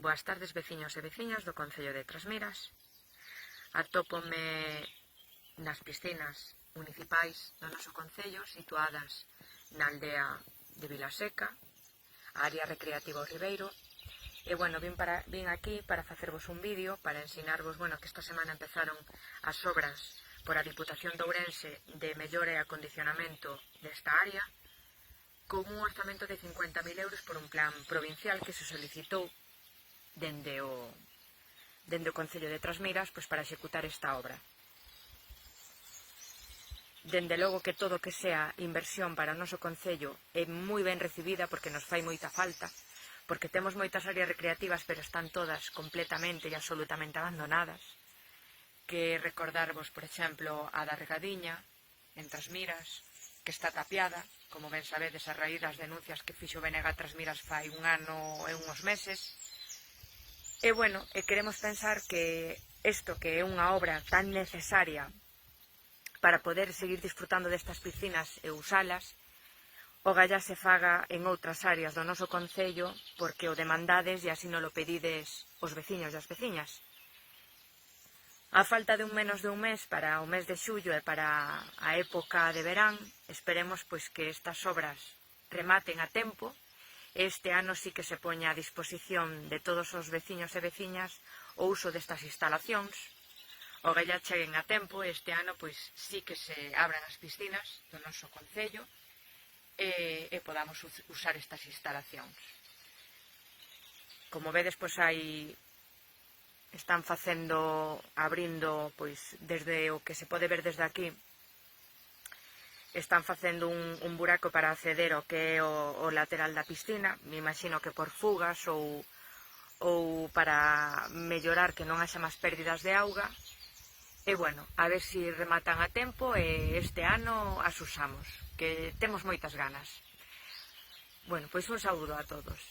Boas tardes, veciños e veciñas do Concello de Trasmiras. Atópome nas piscinas municipais do noso concello, situadas na aldea de Vilaseca, a área recreativa O Ribeiro. E, vin aquí para facervos un vídeo, para ensinarvos, que esta semana empezaron as obras por a Diputación de Ourense de mellora e acondicionamento desta área, con un orzamento de 50.000 euros por un plan provincial que se solicitou dende o Concello de Trasmiras para executar esta obra. Dende logo que todo que sea inversión para o noso Concello é moi ben recibida porque nos fai moita falta, porque temos moitas áreas recreativas pero están todas completamente e absolutamente abandonadas. Que recordarvos, por exemplo, a da Regadiña, en Trasmiras, que está tapiada, como ben sabedes, a raíz das denuncias que fixo o BNG Trasmiras fai un ano e uns meses. E queremos pensar que isto, que é unha obra tan necesaria para poder seguir disfrutando destas piscinas e usalas, o gallá se faga en outras áreas do noso concello porque o demandades e así non lo pedides os veciños e as veciñas. A falta de menos de un mes para o mes de xullo e para a época de verán, esperemos que estas obras rematen a tempo. Este ano sí que se poña a disposición de todos os veciños e veciñas o uso destas instalacións. O gallá cheguen a tempo e este ano sí que se abran as piscinas do noso concello e podamos usar estas instalacións. Como vedes, están abrindo, desde o que se pode ver desde aquí, están facendo un buraco para acceder ao que é o lateral da piscina, me imagino que por fugas ou para mellorar que non haxa máis pérdidas de auga. E a ver se rematan a tempo e este ano as usamos, que temos moitas ganas. Un saúdo a todos.